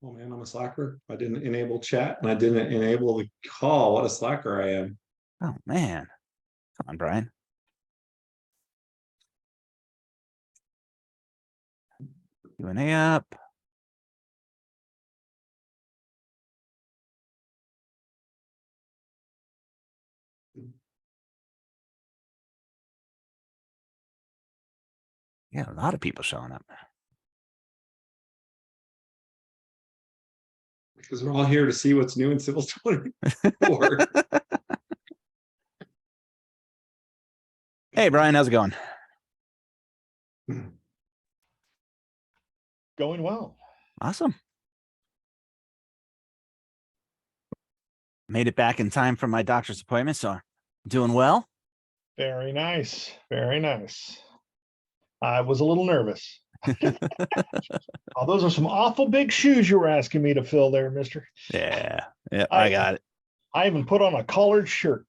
Oh man, I'm a slacker. I didn't enable chat and I didn't enable the call. What a slacker I am. Oh man. Come on, Brian. Q&A up. Yeah, a lot of people showing up. Because we're all here to see what's new in Civil 24. Hey, Brian, how's it going? Going well. Awesome. Made it back in time for my doctor's appointment, so doing well. Very nice. Very nice. I was a little nervous. Oh, those are some awful big shoes you were asking me to fill there, mister. Yeah, I got it. I even put on a collared shirt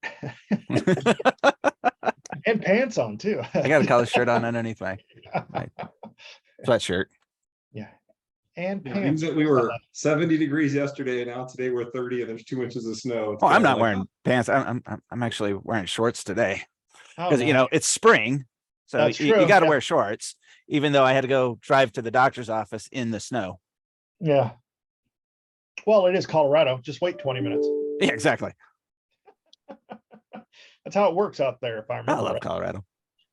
and pants on too. I got a collared shirt on underneath my sweatshirt. Yeah. And Yeah, pants. means that we were 70 degrees yesterday, and now today we're 30 and there's 2 inches of snow. It's Oh, I'm kinda not like, wearing pants. I'm actually wearing shorts today Oh, because nice. it's spring, so That's you true, got to yeah. wear shorts. Even though I had to go drive to the doctor's office in the snow. Yeah. Well, it is Colorado. Just wait 20 minutes. Yeah, exactly. That's how it works out there, if I I remember. love right. Colorado.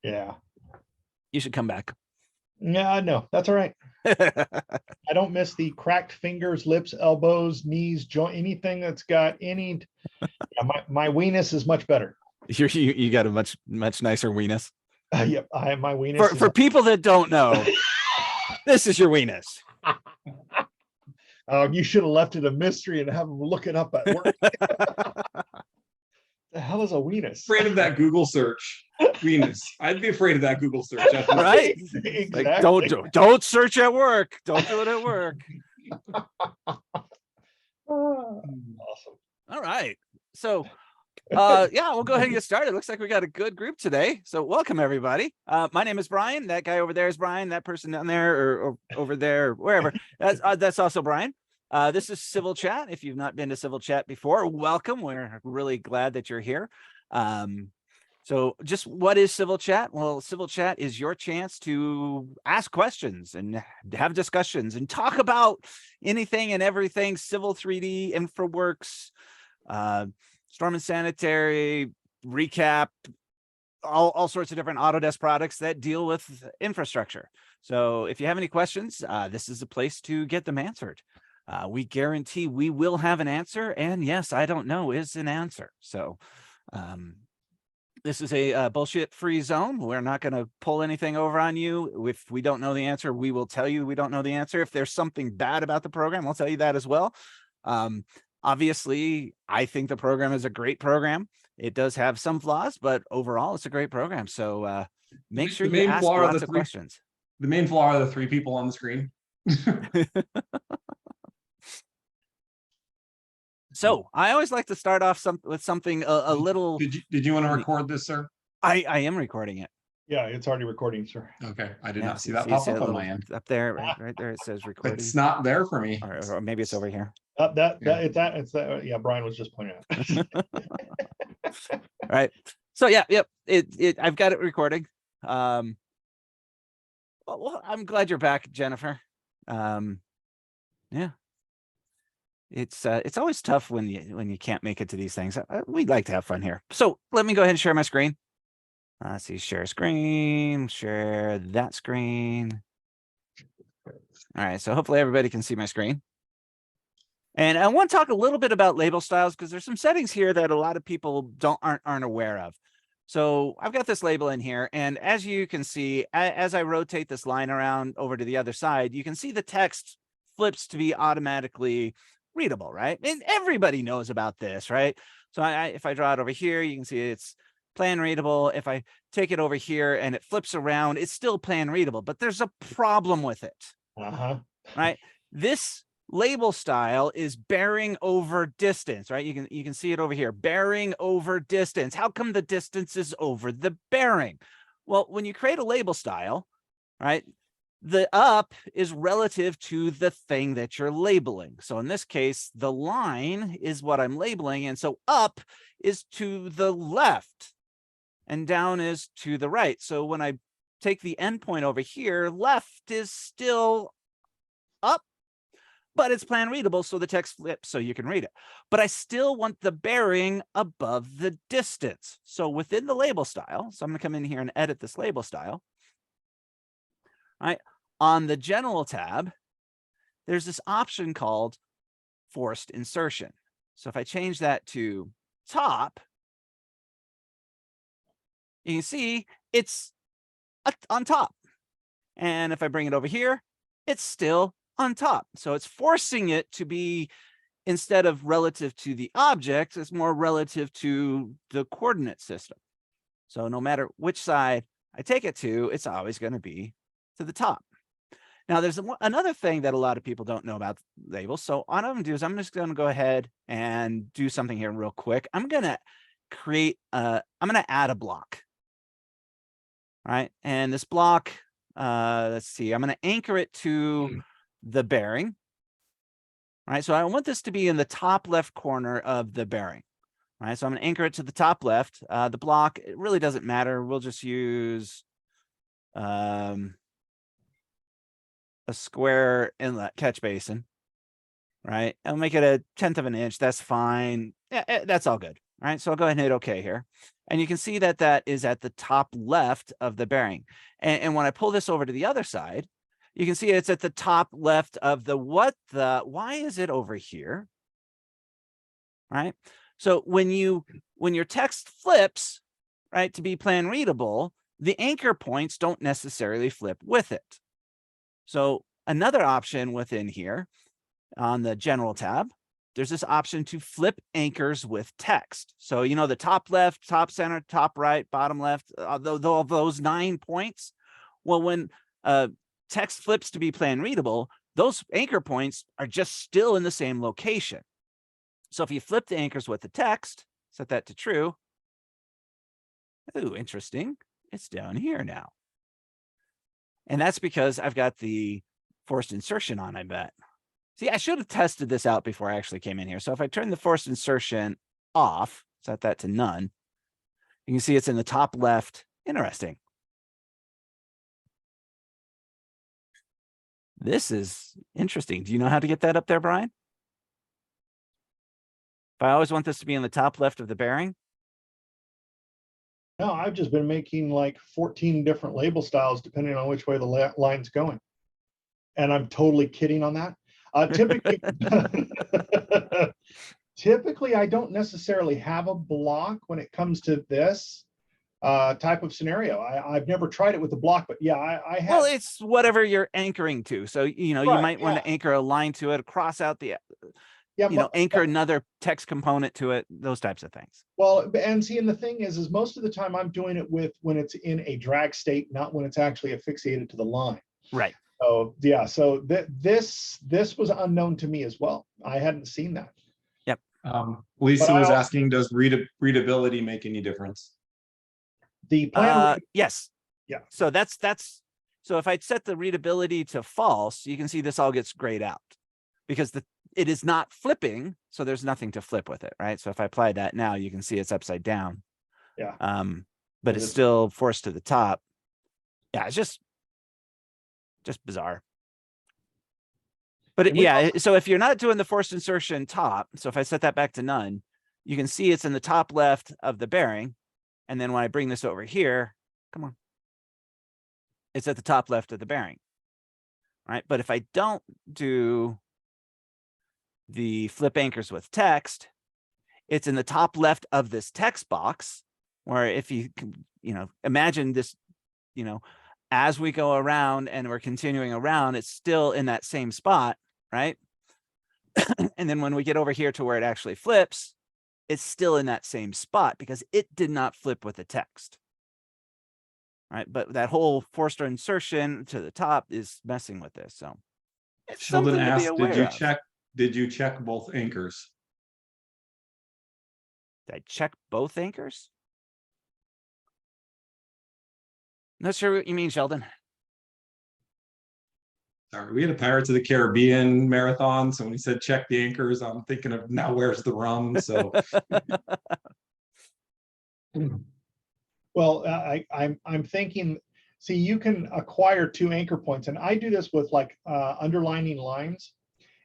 Yeah. You should come back. Yeah, I know. That's all right. I don't miss the cracked fingers, lips, elbows, knees, joint, anything that's got any. Yeah, my weenus is much better. You got a much nicer weenus. Yep, my weenus For people that don't know, this is your weenus. you should have left it a mystery and have them look it up at work. The hell is a weenus? afraid of that Google search. Venus. I'd be afraid of that Google search. Right? Exactly. Like, don't search at work. Don't do it at work. Awesome. All right. So yeah, we'll go ahead and get started. Looks like we got a good group today. So welcome everybody. My name is Brian. That guy over there is Brian. That person down there or over there, or wherever. That's also Brian. This is Civil Chat. If you've not been to Civil Chat before, welcome. We're really glad that you're here. So just what is Civil Chat? Well, Civil Chat is your chance to ask questions and have discussions and talk about anything and everything Civil 3D, InfraWorks, Storm and Sanitary, Recap, all sorts of different Autodesk products that deal with infrastructure. So if you have any questions, this is a place to get them answered. We guarantee we will have an answer. And yes, I don't know is an answer. So this is a bullshit-free zone. We're not going to pull anything over on you. If we don't know the answer, we will tell you we don't know the answer. If there's something bad about the program, we'll tell you that as well. Obviously, I think the program is a great program. It does have some flaws, but overall, it's a great program. So make sure you ask lots of questions. The main flaw are the 3 people on the screen. So I always like to start off with something a little. Did you want to record this, sir? I am recording it. Yeah, it's already recording, sir. Okay, I did Yeah, not see that you pop see up a on my little end. up there, right there. It says recording. It's not there for me. Or maybe it's over here. It's that. Yeah, Brian was just pointing out. All right. So yeah, yep. I've got it recording. Well, I'm glad you're back, Jennifer. Yeah. It's always tough when you can't make it to these things. We'd like to have fun here. So let me go ahead and share my screen. Let's see, share screen, share that screen. All right, so hopefully everybody can see my screen. And I want to talk a little bit about label styles because there's some settings here that a lot of people aren't aware of. So I've got this label in here, and as you can see, as I rotate this line around over to the other side, you can see the text flips to be automatically readable, right? And everybody knows about this, right? So if I draw it over here, you can see it's plan readable. If I take it over here and it flips around, it's still plan readable, but there's a problem with it, right? This label style is bearing over distance, right? You can see it over here, bearing over distance. How come the distance is over the bearing? Well, when you create a label style, right, the up is relative to the thing that you're labeling. So in this case, the line is what I'm labeling. And so up is to the left and down is to the right. So when I take the endpoint over here, left is still up, but it's plan readable. So the text flips so you can read it. But I still want the bearing above the distance. So within the label style, so I'm going to come in here and edit this label style. All right. On the general tab, there's this option called forced insertion. So if I change that to top, you can see it's on top. And if I bring it over here, it's still on top. So it's forcing it to be, instead of relative to the object, it's more relative to the coordinate system. So no matter which side I take it to, it's always going to be to the top. Now, there's another thing that a lot of people don't know about labels. So what I'm going to do is I'm just going to go ahead and do something here real quick. I'm going to I'm going to add a block. All right. And this block, let's see, I'm going to anchor it to the bearing. All right. So I want this to be in the top left corner of the bearing. All right. So I'm going to anchor it to the top left. The block, it really doesn't matter. We'll just use a square inlet catch basin, right? I'll make it 1/10 of an inch. That's fine. Yeah, that's all good. All right. So I'll go ahead and hit OK here. And you can see that that is at the top left of the bearing. And when I pull this over to the other side, you can see it's at the top left of the why is it over here? Right. So when your text flips, right, to be plan readable, the anchor points don't necessarily flip with it. So another option within here on the general tab, there's this option to flip anchors with text. So, you know, the top left, top center, top right, bottom left, those 9 points. Well, when text flips to be plan readable, those anchor points are just still in the same location. So if you flip the anchors with the text, set that to true. Ooh, interesting. It's down here now. And that's because I've got the forced insertion on, I bet. See, I should have tested this out before I actually came in here. So if I turn the forced insertion off, set that to none, you can see it's in the top left. Interesting. This is interesting. Do you know how to get that up there, Brian? If I always want this to be in the top left of the bearing. No, I've just been making like 14 different label styles depending on which way the line's going. And I'm totally kidding on that. Typically, typically, I don't necessarily have a block when it comes to this type of scenario. I've never tried it with a block, but yeah, I have. Well, it's whatever you're anchoring to. So, you know, Right, you might want to anchor a line to it, cross out the, yeah, you know, anchor another text component to it, those types of things. Well, and see, and the thing is most of the time I'm doing it with when it's in a drag state, not when it's actually affixated to the line. Right. So yeah, so this was unknown to me as well. I hadn't seen that. Yep. Lisa was asking, does readability make any difference? The plan. Yes. Yeah. So that's so if I set the readability to false, you can see this all gets grayed out because it is not flipping, so there's nothing to flip with it, right? So if I apply that now, you can see it's upside down. Yeah. But it's still forced to the top. Yeah, it's just bizarre. But yeah, so if you're not doing the forced insertion top, so if I set that back to none, you can see it's in the top left of the bearing. And then when I bring this over here, come on, it's at the top left of the bearing, right? But if I don't do the flip anchors with text, it's in the top left of this text box, where if you can, you know, imagine this, you know, as we go around and we're continuing around, it's still in that same spot, right? And then when we get over here to where it actually flips, it's still in that same spot because it did not flip with the text. Right, but that whole forced insertion to the top is messing with this. So it's Sheldon something to be asked, aware of. did you check both anchors? Did I check both anchors? Not sure what you mean, Sheldon. Sorry, we had a Pirates of the Caribbean marathon, so when he said check the anchors, I'm thinking of now where's the rum, so. Well, I'm thinking, see, you can acquire 2 anchor points, and I do this with like underlining lines.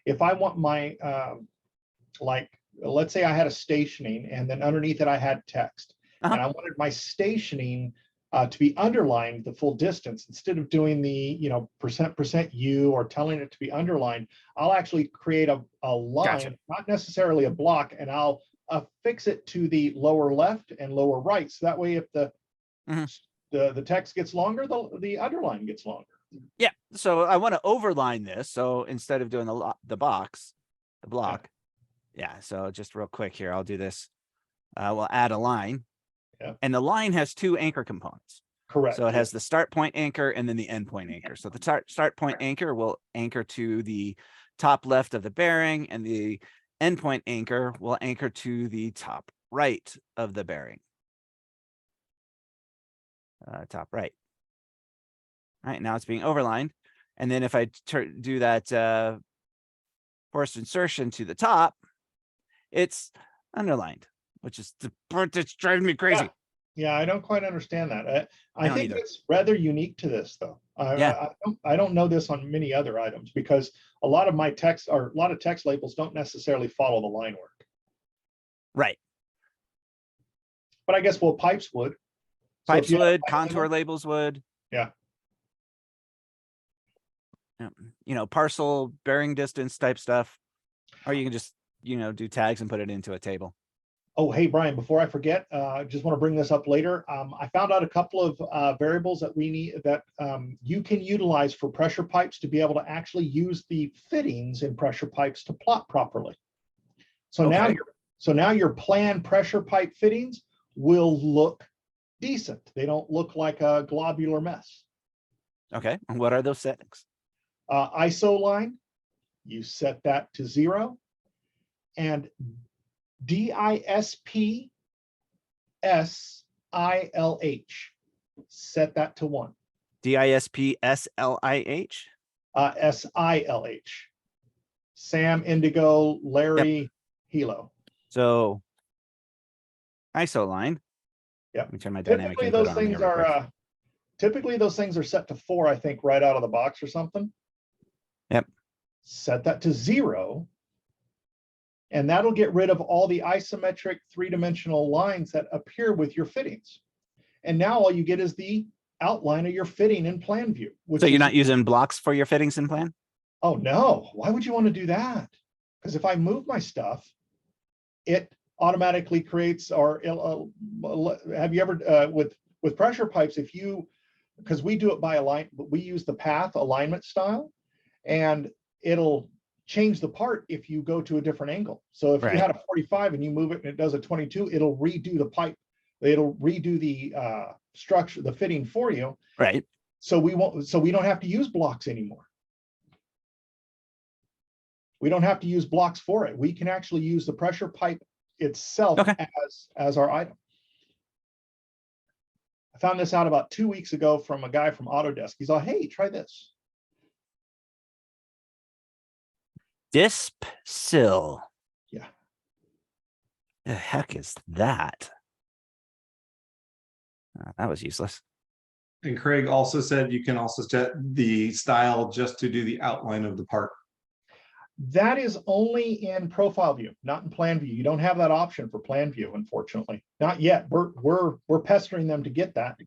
If I want my, like, let's say I had a stationing and then underneath it I had text, and I wanted my stationing to be underlined the full distance, instead of doing the, you know, % U or telling it to be underlined, I'll actually create a line, Gotcha. not necessarily a block, and I'll affix it to the lower left and lower right. So that way, if the the text gets longer, the underline gets longer. Yeah. So I want to overline this. So instead of doing the block. Yeah. So just real quick here, I'll do this. We'll add a line. Yeah. And the line has 2 anchor components. Correct. So it has the start point anchor and then the end point anchor. So the start point anchor will anchor to the top left of the bearing, and the end point anchor will anchor to the top right of the bearing. Top right. All right, now it's being overlined. And then if I do that forced insertion to the top, it's underlined, which is the part that's driving me crazy. Yeah, I don't quite understand that. I don't think either. it's rather unique to this, though. Yeah. I don't know this on many other items, because a lot of my text, or a lot of text labels, don't necessarily follow the line work. Right. But I guess, well, pipes would. So if Pipes you have a would, pipe contour label- labels would. Yeah. Yeah. You know, parcel, bearing distance type stuff. Or you can just, you know, do tags and put it into a table. Oh, hey, Brian, before I forget, just want to bring this up later. I found out a couple of variables that we need, that you can utilize for pressure pipes to be able to actually use the fittings in pressure pipes to plot properly. So Okay. now your planned pressure pipe fittings will look decent. They don't look like a globular mess. Okay. And what are those settings? ISO line, you set that to 0, and DISP SILH, set that to 1. DISP SLIH? SILH. Sam, Indigo, Larry, Hilo. So ISO line. Yep. Let me turn my dynamic Typically input those on things here real quick. are typically those things are set to 4, I think, right out of the box or something. Yep. Set that to 0. And that'll get rid of all the isometric 3-dimensional lines that appear with your fittings. And now all you get is the outline of your fitting in plan view. So you're not using blocks for your fittings in plan? Oh, no. Why would you want to do that? Because if I move my stuff, it automatically creates, or have you ever, with pressure pipes, if you, because we do it by align, but we use the path alignment style, and it'll change the part if you go to a different angle. So if Right. you had a 45 and you move it and it does a 22, it'll redo the pipe. It'll redo the structure, the fitting for you. Right. So we don't have to use blocks anymore. We don't have to use blocks for it. We can actually use the pressure pipe itself as our item. I found this out about 2 weeks ago from a guy from Autodesk. He's like, hey, try this. Disp sill. Yeah. The heck is that? That was useless. And Craig also said you can also set the style just to do the outline of the part. That is only in profile view, not in plan view. You don't have that option for plan view, unfortunately. Not yet. We're pestering them to get that.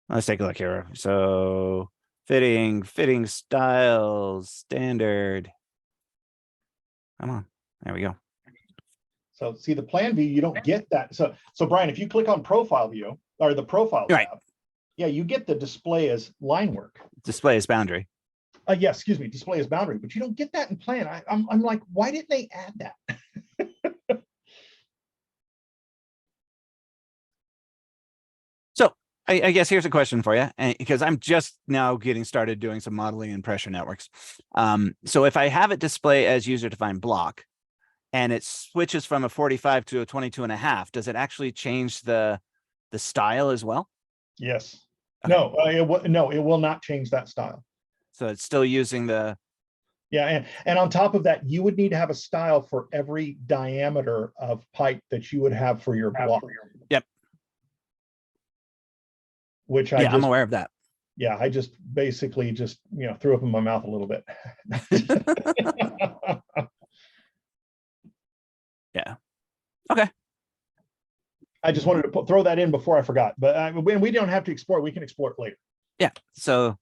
Let's take a look here. So fitting styles, standard. Come on. There we go. So see, the plan view, you don't get that. So Brian, if you click on profile view, or the profile Right. tab, yeah, you get the display as line work. Display as boundary. Yeah, excuse me, display as boundary, but you don't get that in plan. I'm like, why didn't they add that? So I guess here's a question for you, because I'm just now getting started doing some modeling in pressure networks. So if I have it display as user-defined block, and it switches from a 45 to a 22.5, does it actually change the style as well? Yes. Okay. No, it will not change that style. So it's still using the, Yeah, and on top of that, you would need to have a style for every diameter of pipe that you would have for your block. Yep. Which I yeah, I'm just, aware of that. yeah, I just basically just, threw up in my mouth a little bit. Yeah. Okay. I just wanted to throw that in before I forgot, but when we don't have to export, we can export later. Yeah. So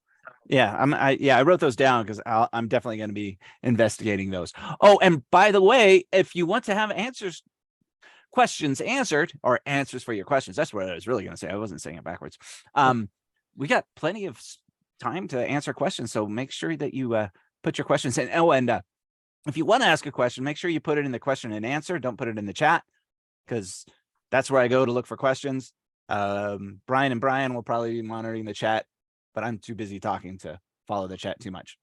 yeah, I wrote those down because I'm definitely going to be investigating those. Oh, and by the way, if you want to have questions answered, or answers for your questions, that's what I was really going to say. I wasn't saying it backwards. We got plenty of time to answer questions, so make sure that you put your questions in. Oh, and if you want to ask a question, make sure you put it in the question and answer. Don't put it in the chat, because that's where I go to look for questions. Brian and Brian will probably be monitoring the chat, but I'm too busy talking to follow the chat too much.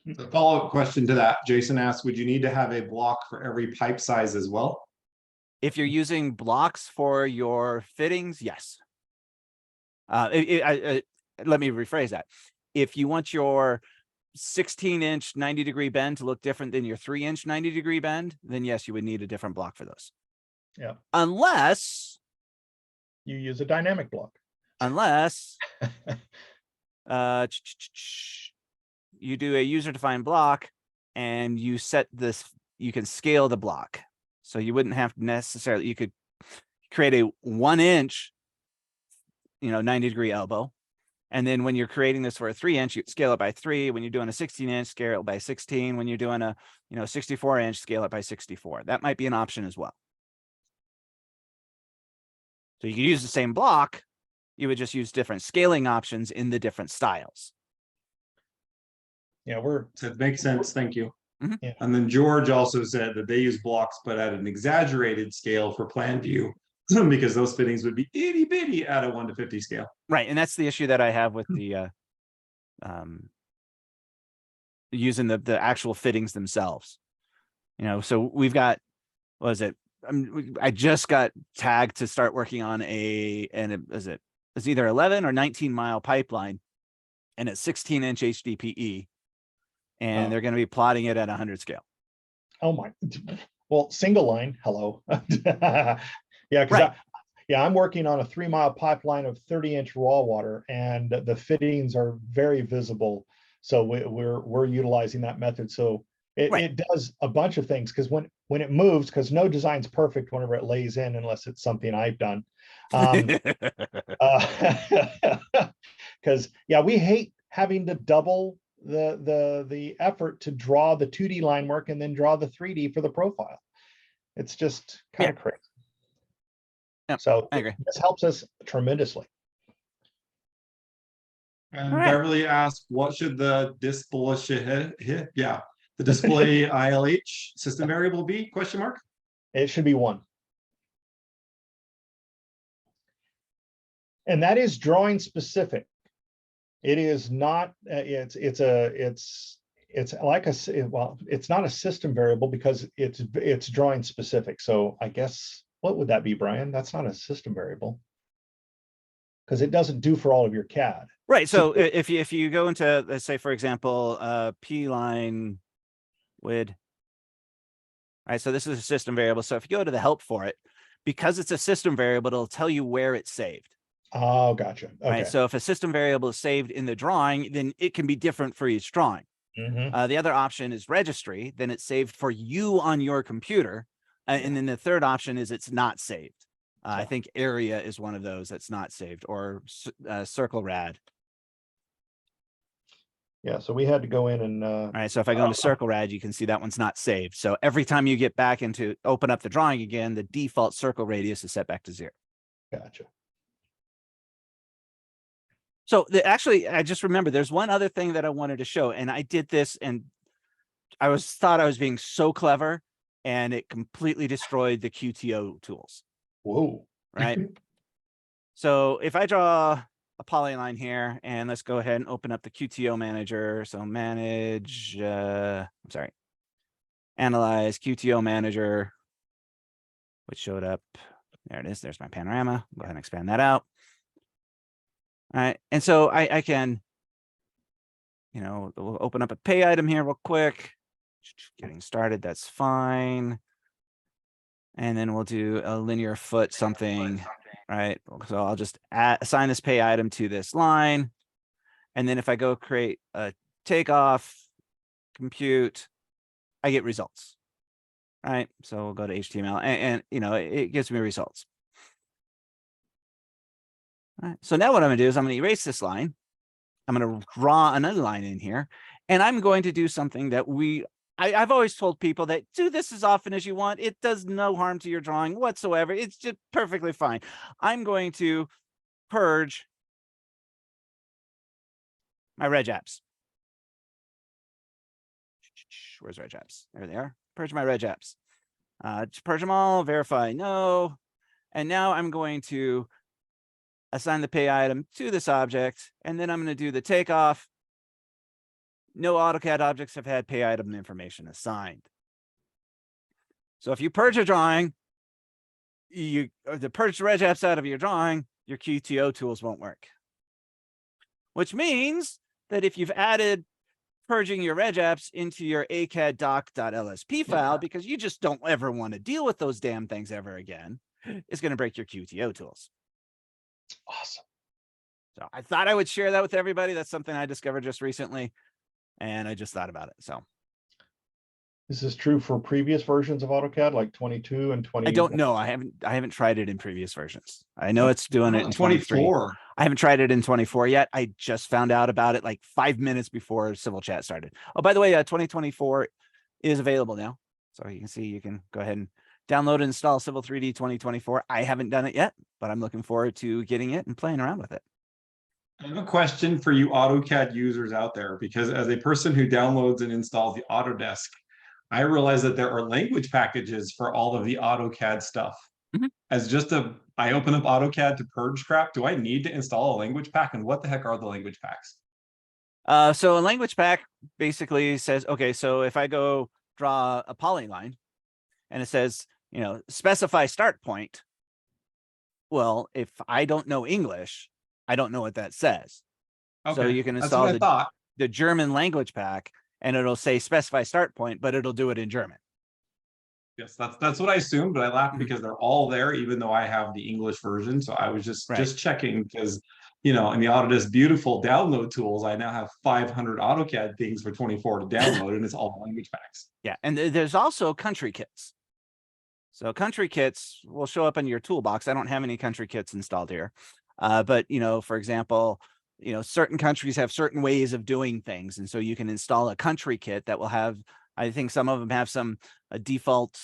The follow-up question to that, Jason asked, would you need to have a block for every pipe size as well? If you're using blocks for your fittings, yes. Let me rephrase that. If you want your 16-inch 90-degree bend to look different than your 3-inch 90-degree bend, then yes, you would need a different block for those. Yeah. Unless you use a dynamic block. Unless you do a user-defined block and you set this, you can scale the block. So you wouldn't have to necessarily, you could create a 1-inch, 90-degree elbow. And then when you're creating this for a 3-inch, you scale it by 3. When you're doing a 16-inch, scale it by 16. When you're doing a 64-inch, scale it by 64. That might be an option as well. So you could use the same block. You would just use different scaling options in the different styles. Yeah, That makes sense. Thank you. Mhm. Yeah. And then George also said that they use blocks, but at an exaggerated scale for plan view, because those fittings would be itty bitty at a 1:50 scale. Right, and that's the issue that I have with the using the actual fittings themselves. So we've got, what is it? I just got tagged to start working on it's either 11 or 19 mile pipeline, and it's 16-inch HDPE, and they're going to be plotting it at 100 scale. Oh my, well, single line, hello. Yeah, because Right. I'm working on a 3-mile pipeline of 30-inch raw water, and the fittings are very visible. So we're utilizing that method. So it does a bunch of things, because when it moves, because no design's perfect whenever it lays in, unless it's something I've done. Because we hate having to double the effort to draw the 2D line work and then draw the 3D for the profile. It's just kind of crazy. Yep, So I agree. this helps us tremendously. And All right. Beverly asked, what should the display ILH system variable be? Question mark. It should be 1. And that is drawing specific. It is not, it's like it's not a system variable, because it's drawing specific. So I guess, what would that be, Brian? That's not a system variable, because it doesn't do for all of your CAD. Right. So if you go into, let's say, for example, P line width. All right. So this is a system variable. So if you go to the help for it, because it's a system variable, it'll tell you where it's saved. Oh, gotcha. Okay. Right. So if a system variable is saved in the drawing, then it can be different for each drawing. Mhm. The other option is registry. Then it's saved for you on your computer. And then the third option is it's not saved. I think area is one of those that's not saved, or circle rad. Yeah, so we had to go in and All right. So if I go into circle rad, you can see that one's not saved. So every time you get back into open up the drawing again, the default circle radius is set back to 0. gotcha. So actually, I just remember there's one other thing that I wanted to show, and I did this, and I thought I was being so clever, and it completely destroyed the QTO tools. Whoa. Right. So if I draw a polyline here, and let's go ahead and open up the QTO manager. So manage, analyze QTO manager, which showed up. There it is. There's my panorama. Go ahead and expand that out. All right. And so I can, we'll open up a pay item here real quick. Getting started, that's fine. And then we'll do a linear foot something, right? So I'll just assign this pay item to this line. And then if I go create a takeoff, compute, I get results, right? So we'll go to HTML and it gives me results. All right. So now what I'm gonna do is I'm gonna erase this line. I'm gonna draw another line in here, and I'm going to do something that I've always told people that do this as often as you want. It does no harm to your drawing whatsoever. It's just perfectly fine. I'm going to purge my reg apps. Where's reg apps? There they are. Purge my reg apps. Purge them all, verify no. And now I'm going to assign the pay item to this object, and then I'm going to do the takeoff. No AutoCAD objects have had pay item information assigned. So if you purge a drawing, purge the reg apps out of your drawing, your QTO tools won't work. Which means that if you've added purging your reg apps into your ACAD doc.lsp file, because you just don't ever want to deal with those damn things ever again, it's going to break your QTO tools. Awesome. So I thought I would share that with everybody. That's something I discovered just recently, and I just thought about it. So This is true for previous versions of AutoCAD, like 22 and 20. I don't know. I haven't tried it in previous versions. I know it's doing it in 24. I haven't tried it in 24 yet. I just found out about it like 5 minutes before Civil Chat started. Oh, by the way, 2024 is available now. So you can see, you can go ahead and download and install Civil 3D 2024. I haven't done it yet, but I'm looking forward to getting it and playing around with it. I have a question for you AutoCAD users out there, because as a person who downloads and installs the Autodesk, I realize that there are language packages for all of the AutoCAD stuff. Mhm. I open up AutoCAD to purge crap. Do I need to install a language pack? And what the heck are the language packs? So a language pack basically says, okay, so if I go draw a polyline and it says, specify start point. Well, if I don't know English, I don't know what that says. Okay, so you can that's what install the German language pack and it'll say specify start point, but it'll do it in German. Yes, that's what I assumed, but I laughed because they're all there, even though I have the English version. So I was just checking because, in the Autodesk beautiful download tools, I now have 500 AutoCAD things for 24 to download, and it's all language packs. Yeah, and there's also country kits. So country kits will show up in your toolbox. I don't have any country kits installed here, but for example, certain countries have certain ways of doing things, and so you can install a country kit that will have. I think some of them have some default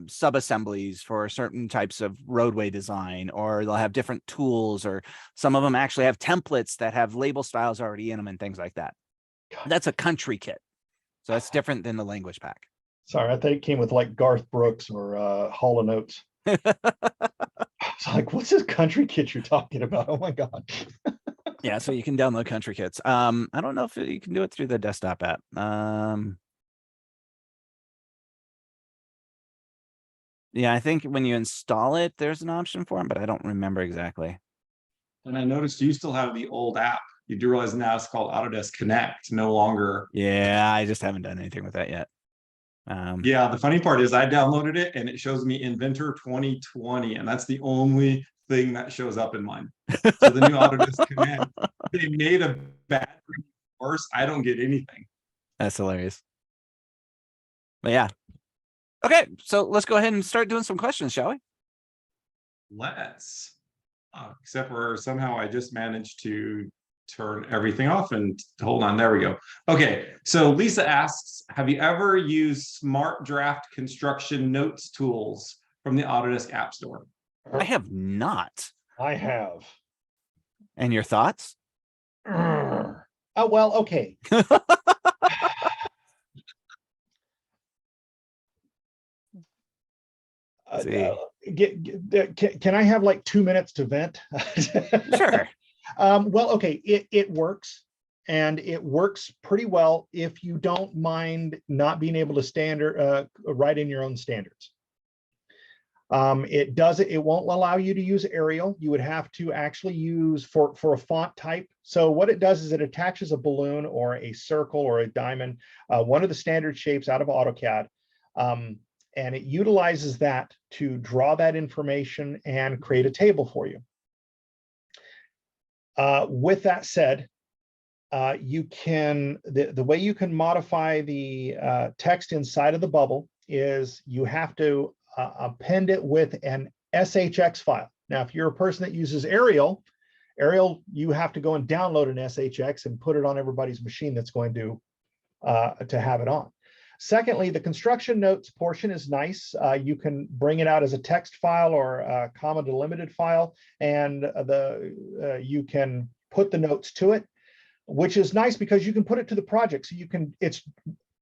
sub-assemblies for certain types of roadway design, or they'll have different tools, or some of them actually have templates that have label styles already in them and things like that. That's a country kit. So that's different than the language pack. Sorry, I think it came with like Garth Brooks or Hall & Oates. It's like, what's this country kit you're talking about? Oh my God. Yeah, so you can download country kits. I don't know if you can do it through the desktop app. Yeah, I think when you install it, there's an option for them, but I don't remember exactly. And I noticed you still have the old app. You do realize now it's called Autodesk Connect, no longer. Yeah, I just haven't done anything with that yet. Yeah, the funny part is I downloaded it and it shows me Inventor 2020, and that's the only thing that shows up in mine. So the new Autodesk Connect, they made a bad worse. I don't get anything. That's hilarious. But yeah. Okay, so let's go ahead and start doing some questions, shall we? Let's. Except for somehow I just managed to turn everything off and hold on. There we go. Okay, so Lisa asks, have you ever used Smart Draft Construction Notes tools from the Autodesk App Store? I have not. I have. And your thoughts? Oh, well, okay. Can I have like 2 minutes to vent? Sure. Well, okay, it works, and it works pretty well if you don't mind not being able to write in your own standards. It won't allow you to use Arial. You would have to actually use for a font type. So what it does is it attaches a balloon or a circle or a diamond, one of the standard shapes out of AutoCAD. And it utilizes that to draw that information and create a table for you. With that said, the way you can modify the text inside of the bubble is you have to append it with an SHX file. Now, if you're a person that uses Arial, you have to go and download an SHX and put it on everybody's machine that's going to have it on. Secondly, the construction notes portion is nice. You can bring it out as a text file or a comma delimited file, and you can put the notes to it, which is nice because you can put it to the project. So it's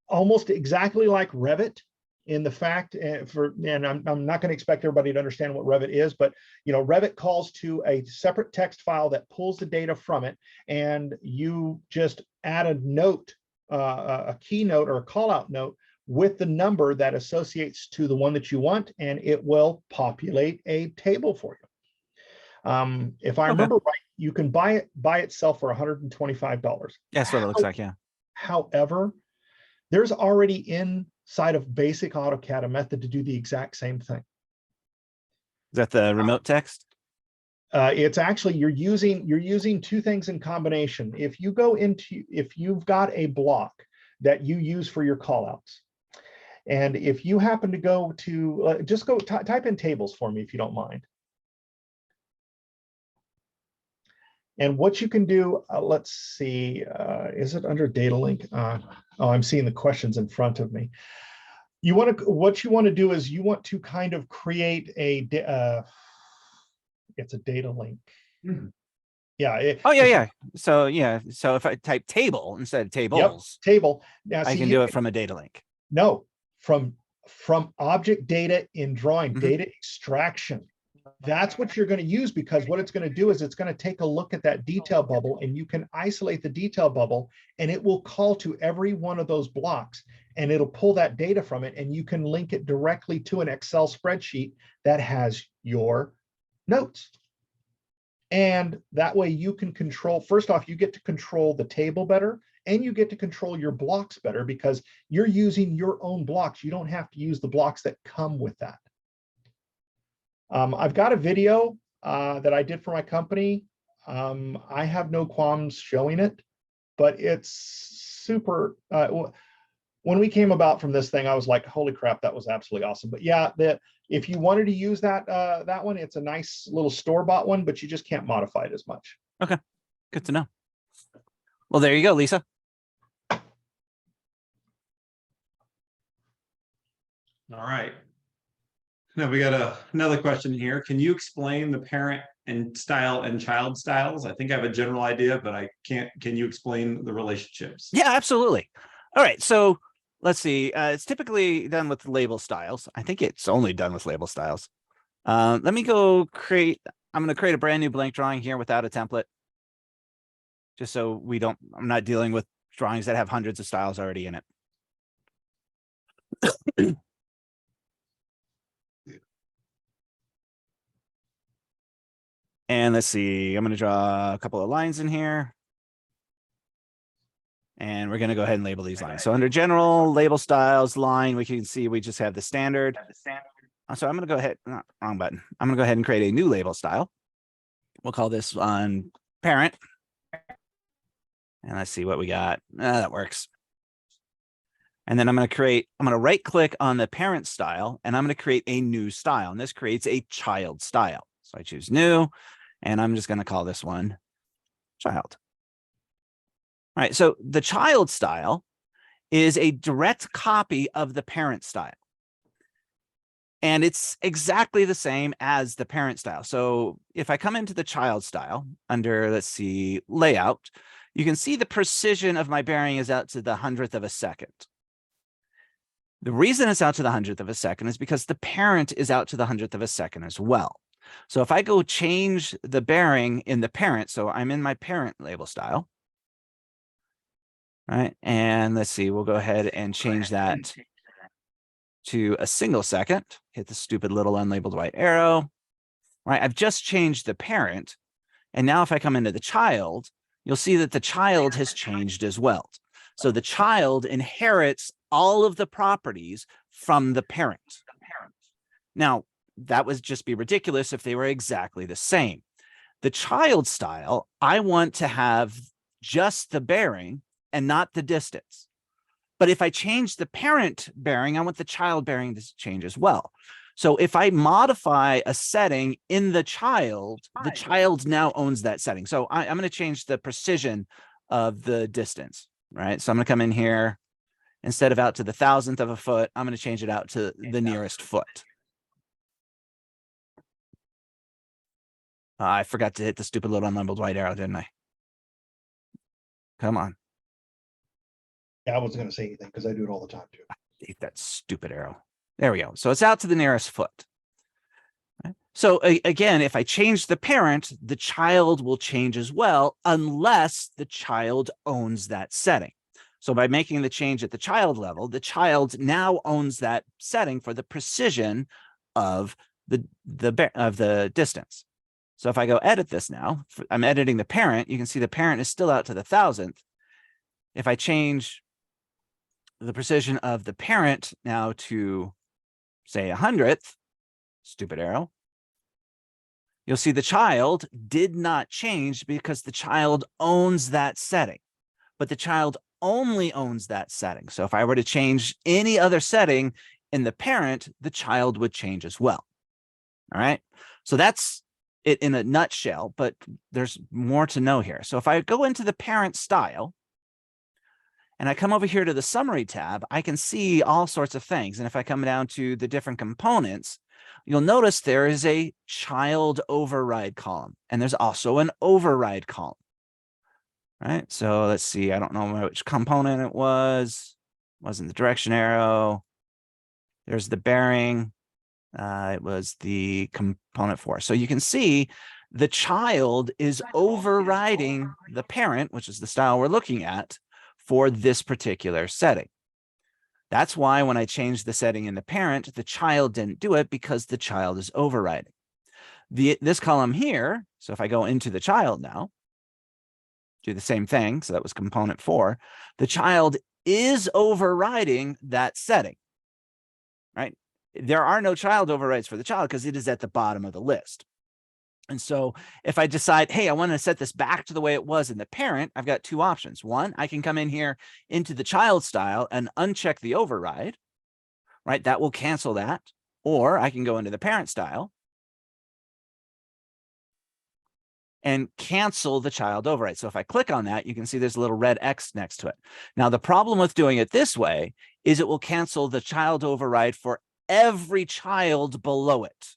almost exactly like Revit in the fact, and I'm not going to expect everybody to understand what Revit is, but Revit calls to a separate text file that pulls the data from it, and you just add a note, a keynote or a call out note with the number that associates to the one that you want, and it will populate a table for you. If I remember right, you can buy it by itself for $125. That's what it looks like, yeah. However, there's already inside of basic AutoCAD a method to do the exact same thing. Is that the remote text? It's actually, you're using two things in combination. If you've got a block that you use for your callouts, and if you happen to go to, just go type in tables for me if you don't mind. And what you can do, let's see, is it under data link? Oh, I'm seeing the questions in front of me. What you want to do is you want to kind of create it's a data link. Mm-hmm. Yeah. So if I type table instead of tables, yep, table. Now, I can do it from a data link. No, from object data in drawing, data extraction. That's what you're going to use, because what it's going to do is it's going to take a look at that detail bubble, and you can isolate the detail bubble, and it will call to every one of those blocks, and it'll pull that data from it, and you can link it directly to an Excel spreadsheet that has your notes. And that way you can control, first off, you get to control the table better, and you get to control your blocks better because you're using your own blocks. You don't have to use the blocks that come with that. I've got a video that I did for my company. I have no qualms showing it, but it's super. When we came about from this thing, I was like, holy crap, that was absolutely awesome. But yeah, if you wanted to use that one, it's a nice little store-bought one, but you just can't modify it as much. Okay, good to know. Well, there you go, Lisa. All right. Now we got another question here. Can you explain the parent and style and child styles? I think I have a general idea, but I can't. Can you explain the relationships? Yeah, absolutely. All right. So let's see. It's typically done with label styles. I think it's only done with label styles. Let me go create. I'm going to create a brand new blank drawing here without a template. Just so I'm not dealing with drawings that have hundreds of styles already in it. And let's see, I'm going to draw a couple of lines in here. And we're going to go ahead and label these lines. So under general label styles line, we can see we just have the standard. So I'm going to go ahead, wrong button. I'm going to go ahead and create a new label style. We'll call this one parent. And let's see what we got. That works. And then I'm going to right click on the parent style, and I'm going to create a new style. And this creates a child style. So I choose new, and I'm just going to call this one child. All right. So the child style is a direct copy of the parent style. And it's exactly the same as the parent style. So if I come into the child style under, let's see, layout, you can see the precision of my bearing is out to the 100th of a second. The reason it's out to the 100th of a second is because the parent is out to the 100th of a second as well. So if I go change the bearing in the parent, so I'm in my parent label style. All right. And let's see, we'll go ahead and change that to a single second, hit the stupid little unlabeled white arrow, right? I've just changed the parent. And now if I come into the child, you'll see that the child has changed as well. So the child inherits all of the properties from the parent. Now, that would just be ridiculous if they were exactly the same. The child style, I want to have just the bearing and not the distance. But if I change the parent bearing, I want the child bearing to change as well. So if I modify a setting in the child now owns that setting. So I'm going to change the precision of the distance, right? So I'm going to come in here, instead of out to the 1,000th of a foot, I'm going to change it out to the nearest foot. I forgot to hit the stupid little unlabeled white arrow, didn't I? Come on. Yeah, I wasn't going to say anything because I do it all the time too. Hit that stupid arrow. There we go. So it's out to the nearest foot. Right? So again, if I change the parent, the child will change as well, unless the child owns that setting. So by making the change at the child level, the child now owns that setting for the precision of the distance. So if I go edit this now, I'm editing the parent, you can see the parent is still out to the 1,000th. If I change the precision of the parent now to, say, 100th, stupid arrow, you'll see the child did not change because the child owns that setting, but the child only owns that setting. So if I were to change any other setting in the parent, the child would change as well. All right. So that's it in a nutshell, but there's more to know here. So if I go into the parent style and I come over here to the summary tab, I can see all sorts of things. And if I come down to the different components, you'll notice there is a child override column, and there's also an override column. Right. So let's see. I don't know which component it was. Wasn't the direction arrow. There's the bearing. It was the component 4. So you can see the child is overriding the parent, which is the style we're looking at, for this particular setting. That's why when I changed the setting in the parent, the child didn't do it, because the child is overriding this column here. So if I go into the child now, do the same thing. So that was component 4. The child is overriding that setting, right? There are no child overrides for the child because it is at the bottom of the list. And so if I decide, hey, I want to set this back to the way it was in the parent, I've got two options. One, I can come in here into the child style and uncheck the override, right? That will cancel that. Or I can go into the parent style and cancel the child override. So if I click on that, you can see there's a little red X next to it. Now, the problem with doing it this way is it will cancel the child override for every child below it.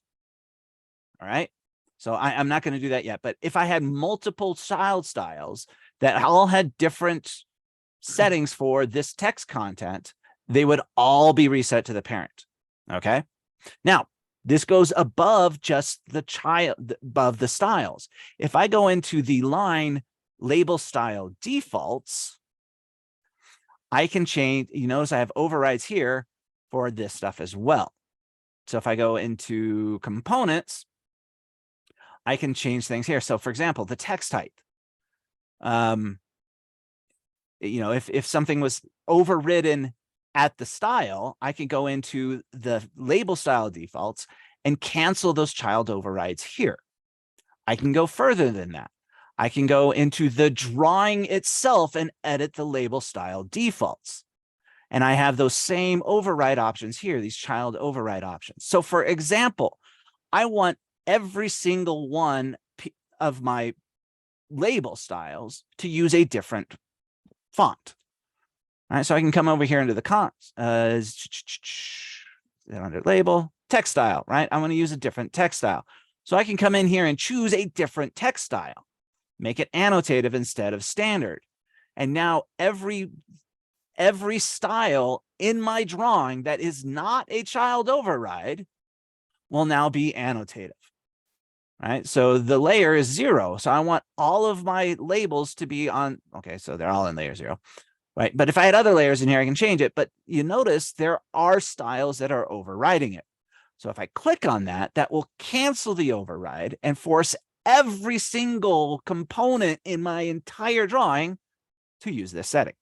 All right. So I'm not going to do that yet. But if I had multiple child styles that all had different settings for this text content, they would all be reset to the parent. Okay. Now, this goes above just the child, above the styles. If I go into the line label style defaults, I can change. You notice I have overrides here for this stuff as well. So if I go into components, I can change things here. So for example, the text type, if something was overridden at the style, I can go into the label style defaults and cancel those child overrides here. I can go further than that. I can go into the drawing itself and edit the label style defaults. And I have those same override options here, these child override options. So for example, I want every single one of my label styles to use a different font. All right, so I can come over here into the cons, under label, text style, right? I want to use a different text style. So I can come in here and choose a different text style, make it annotative instead of standard. And now every style in my drawing that is not a child override will now be annotative. Right. So the layer is 0. So I want all of my labels to be on. Okay. So they're all in layer 0. right? But if I had other layers in here, I can change it. But you notice there are styles that are overriding it. So if I click on that, that will cancel the override and force every single component in my entire drawing to use this setting.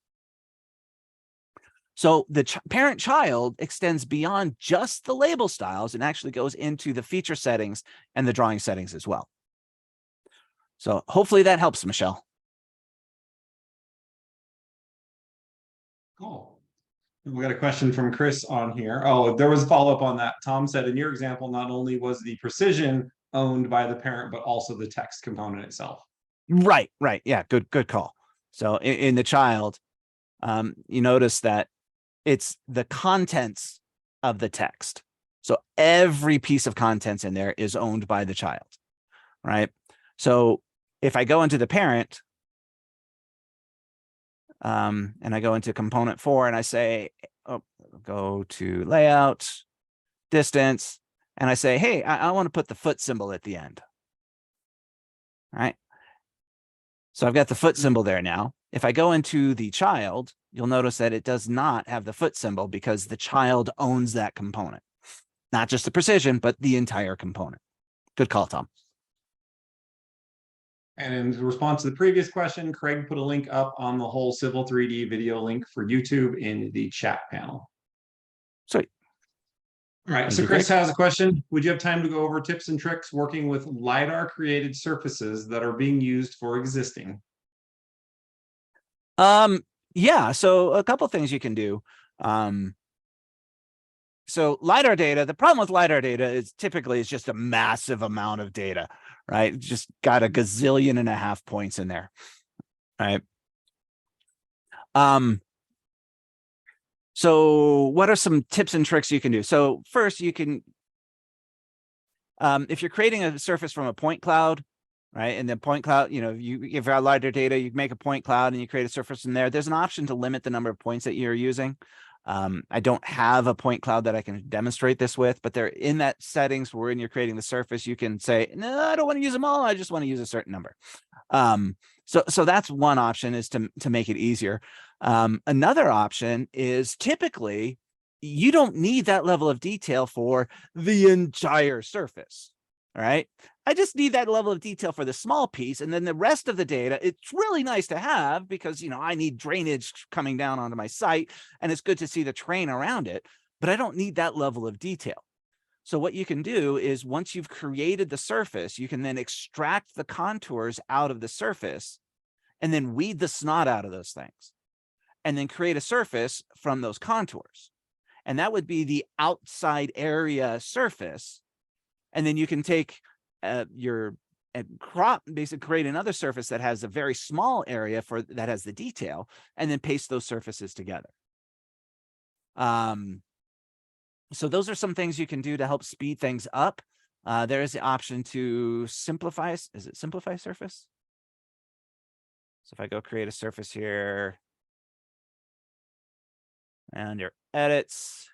So the parent child extends beyond just the label styles and actually goes into the feature settings and the drawing settings as well. So hopefully that helps, Michelle. Cool. We got a question from Chris on here. Oh, there was a follow-up on that. Tom said in your example, not only was the precision owned by the parent, but also the text component itself. Right. Yeah, good call. So in the child, you notice that it's the contents of the text. So every piece of contents in there is owned by the child, right? So if I go into the parent, and I go into component 4 and I say, oh, go to layout, distance, and I say, hey, I want to put the foot symbol at the end. All right. So I've got the foot symbol there now. If I go into the child, you'll notice that it does not have the foot symbol because the child owns that component, not just the precision, but the entire component. Good call, Tom. And in response to the previous question, Craig put a link up on the whole Civil 3D video link for YouTube in the chat panel. Sweet. All right, so Chris has a question. Would you have time to go over tips and tricks working with LiDAR created surfaces that are being used for existing? Yeah, so a couple things you can do. So LiDAR data, the problem with LiDAR data is typically it's just a massive amount of data, right? Just got a gazillion and a half points in there, right? So what are some tips and tricks you can do? So first you can, if you're creating a surface from a point cloud, right? And the point cloud, you know, you if you have LiDAR data, you make a point cloud and you create a surface in there. There's an option to limit the number of points that you're using. I don't have a point cloud that I can demonstrate this with, but they're in that settings where when you're creating the surface, you can say, no, I don't want to use them all. I just want to use a certain number. So that's one option, is to make it easier. Another option is typically you don't need that level of detail for the entire surface. All right. I just need that level of detail for the small piece. And then the rest of the data, it's really nice to have because, you know, I need drainage coming down onto my site and it's good to see the terrain around it, but I don't need that level of detail. So what you can do is once you've created the surface, you can then extract the contours out of the surface and then weed the snot out of those things and then create a surface from those contours. And that would be the outside area surface. And then you can take your crop, basically create another surface that has a very small area for that has the detail, and then paste those surfaces together. So those are some things you can do to help speed things up. There is the option to simplify. Is it simplify surface? So if I go create a surface here and your edits,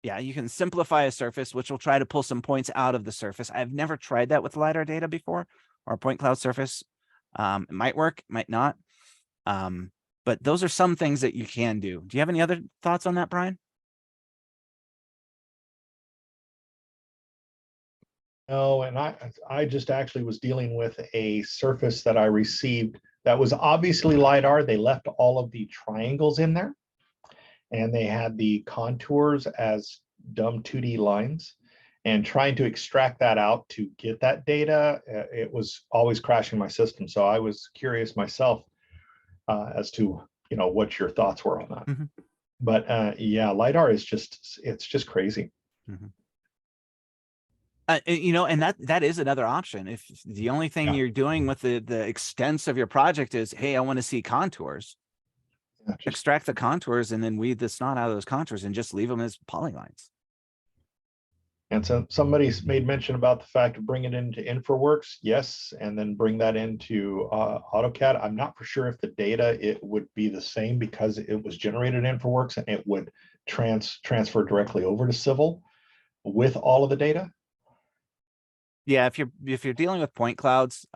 yeah, you can simplify a surface, which will try to pull some points out of the surface. I've never tried that with LiDAR data before, or a point cloud surface. It might work, it might not. But those are some things that you can do. Do you have any other thoughts on that, Brian? No, and I just actually was dealing with a surface that I received that was obviously LiDAR. They left all of the triangles in there, and they had the contours as dumb 2D lines, and trying to extract that out to get that data, it was always crashing my system. So I was curious myself as to, you know, what your thoughts were on that. Mm-hmm. But yeah, LiDAR is it's just crazy. Mm-hmm. You know, and that is another option. If the only thing you're doing with the extents of your project is, hey, I want to see contours, extract the contours and then weed the snot out of those contours and just leave them as polylines. And so somebody's made mention about the fact of bringing it into InfraWorks. Yes, and then bring that into AutoCAD. I'm not for sure if the data, it would be the same because it was generated in InfraWorks and it would transfer directly over to Civil with all of the data. Yeah, if you're dealing with point clouds,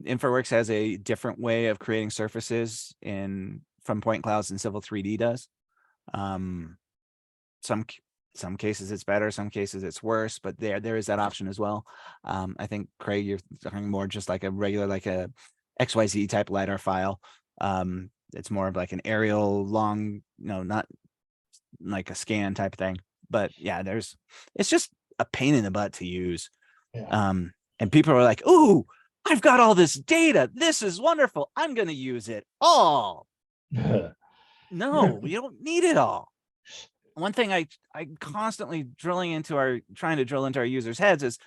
InfraWorks has a different way of creating surfaces from point clouds than Civil 3D does. Some cases it's better, some cases it's worse, but there is that option as well. I think, Craig, you're talking more just like a regular, like a XYZ type LiDAR file. It's more of like an aerial long, not like a scan type thing. But yeah, it's just a pain in the butt to use. Yeah. And people are like, "Ooh, I've got all this data. This is wonderful. I'm going to use it all." No, we don't need it all. One thing I constantly trying to drill into our users' heads is,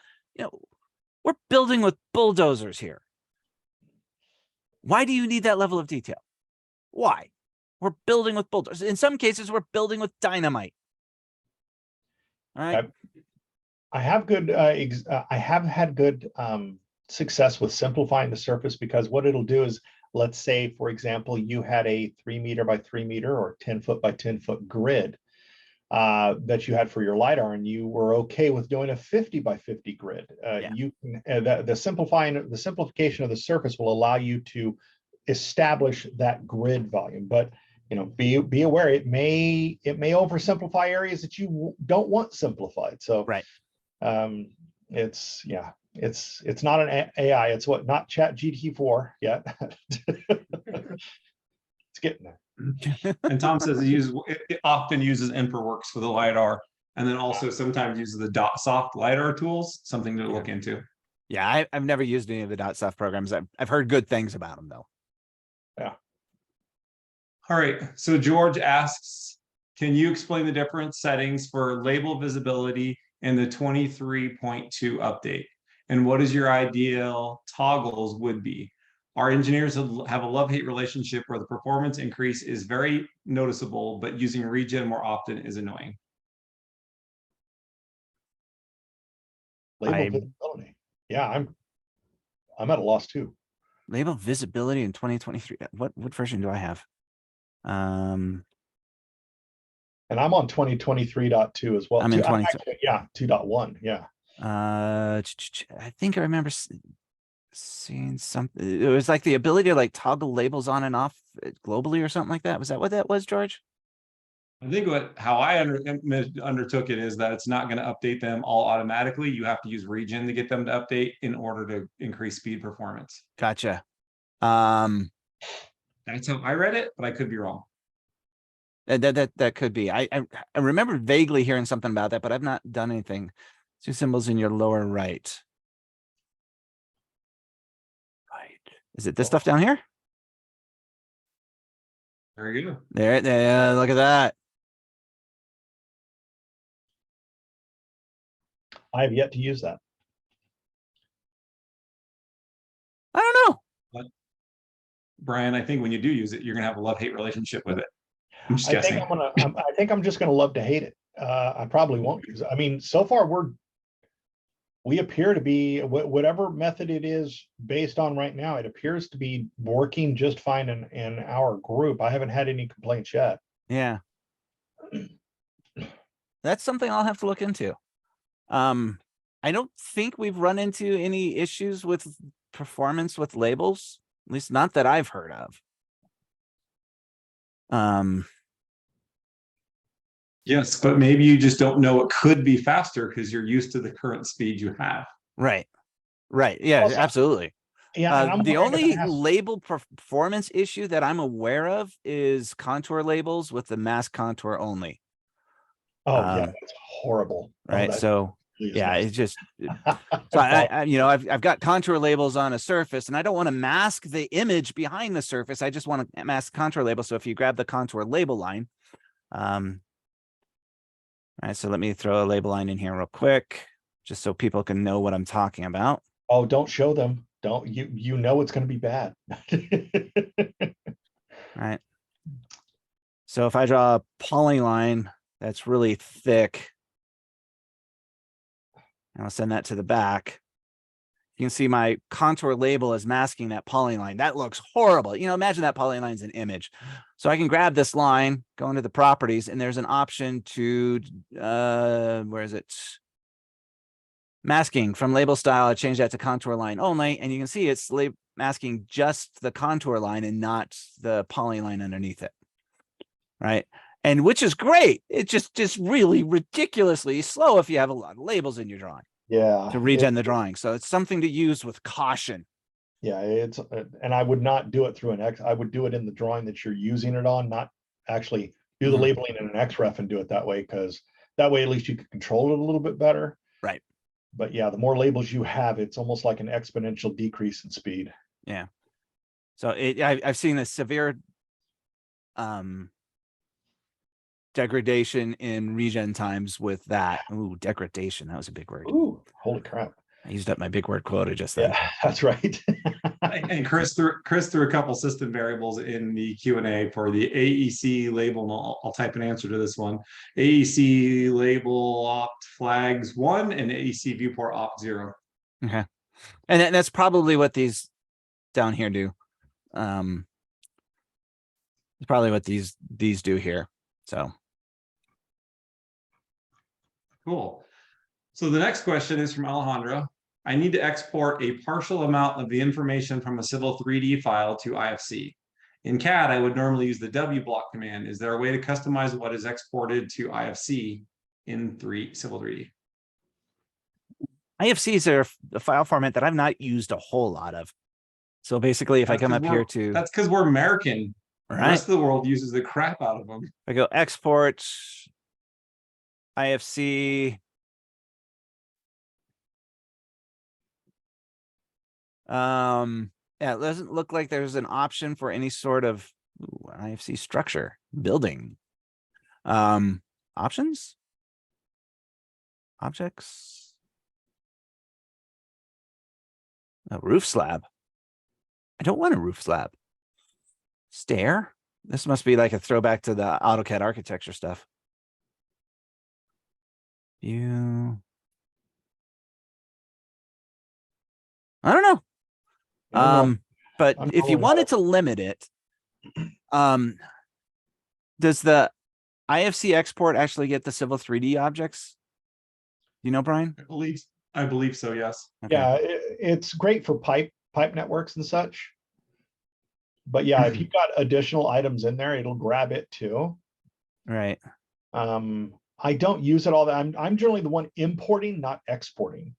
we're building with bulldozers here. Why do you need that level of detail? Why? We're building with bulldozers. In some cases, we're building with dynamite. All right. I have had good success with simplifying the surface, because what it'll do is, let's say, for example, you had a 3 meter by 3 meter or 10 foot by 10 foot grid that you had for your LiDAR, and you were okay with doing a 50 by 50 grid. You can the simplification of the surface will allow you to establish that grid volume, but be aware it may oversimplify areas that you don't want simplified. So right. It's not an AI. It's not ChatGPT-4 yet. It's getting there. And Tom says it often uses InfraWorks for the LiDAR, and then also sometimes uses the DotSoft LiDAR tools, something to look into. Yeah, I've never used any of the DotSoft programs. I've heard good things about them, though. Yeah. All right. So George asks, can you explain the different settings for label visibility in the 23.2 update? And what is your ideal toggles would be? Our engineers have a love-hate relationship where the performance increase is very noticeable, but using regen more often is annoying. Label visibility. Yeah, I'm at a loss too. Label visibility in 2023. What version do I have? And I'm on 2023.2 as well. I'm in 23. Yeah, 2.1. Yeah. I think I remember seeing something. It was like the ability to like toggle labels on and off globally or something like that. Was that what that was, George? I think how I undertook it is that it's not going to update them all automatically. You have to use regen to get them to update in order to increase speed performance. Gotcha. That's how I read it, but I could be wrong. That could be. I remember vaguely hearing something about that, but I've not done anything. 2 symbols in your lower right. Right. Is it this stuff down here? There you go. There. Look at that. I have yet to use that. I don't know. Brian, I think when you do use it, you're gonna have a love-hate relationship with it. I'm just guessing. I think I'm just gonna love to hate it. I probably won't use it. I mean, so far we appear to be, whatever method it is based on right now, it appears to be working just fine in our group. I haven't had any complaints yet. Yeah. That's something I'll have to look into. I don't think we've run into any issues with performance with labels, at least not that I've heard of. Yes, but maybe you just don't know it could be faster because you're used to the current speed you have. Right. Yeah, Also, absolutely. Yeah. The only label performance issue that I'm aware of is contour labels with the mask contour only. Oh yeah, that's horrible. Right. So yeah, it's just so I've got contour labels on a surface and I don't want to mask the image behind the surface. I just want to mask contour label. So if you grab the contour label line, all right, so let me throw a label line in here real quick, just so people can know what I'm talking about. Oh, don't show them. Don't you know it's going to be bad. Right. So if I draw a polyline that's really thick, and I'll send that to the back, you can see my contour label is masking that polyline. That looks horrible. Imagine that polyline's an image. So I can grab this line, go into the properties, and there's an option to, where is it? masking from label style. I changed that to contour line only, and you can see it's masking just the contour line and not the polyline underneath it. Right. And which is great. It's just really ridiculously slow if you have a lot of labels in your drawing Yeah. to regen the drawing. So it's something to use with caution. Yeah, it's, and I would not do it through an X. I would do it in the drawing that you're using it on, not actually do the Mhm. labeling in an XREF and do it that way, because that way at least you can control it a little bit better. Right. But yeah, the more labels you have, it's almost like an exponential decrease in speed. Yeah. So I've seen a severe degradation in regen times with that. Ooh, degradation. That was a big word. Ooh, holy crap. I used up my big word quota just then. Yeah, that's right. And Chris threw a couple system variables in the Q&A for the AEC label, and I'll type an answer to this one. AEC label opt flags 1 and AEC viewport opt 0. Okay. And that's probably what these down here do. It's probably what these do here. So Cool. So the next question is from Alejandra. I need to export a partial amount of the information from a Civil 3D file to IFC. In CAD, I would normally use the WBlock command. Is there a way to customize what is exported to IFC in Civil 3D? IFCs are a file format that I've not used a whole lot of. So basically, if I come up here to, that's because we're American. all The right, rest of the world uses the crap out of them. I go export IFC. Yeah, it doesn't look like there's an option for any sort of IFC structure building. Options, objects, a roof slab. I don't want a roof slab. Stair. This must be like a throwback to the AutoCAD architecture stuff. View. I don't know. But I'm if you rolling wanted out. to limit it, does the IFC export actually get the Civil 3D objects? You know, Brian? I believe so, yes. Okay. Yeah, it's great for pipe networks and such. But yeah, if you've got additional items in there, it'll grab it too. Right. I don't use it all that. I'm generally the one importing, not exporting.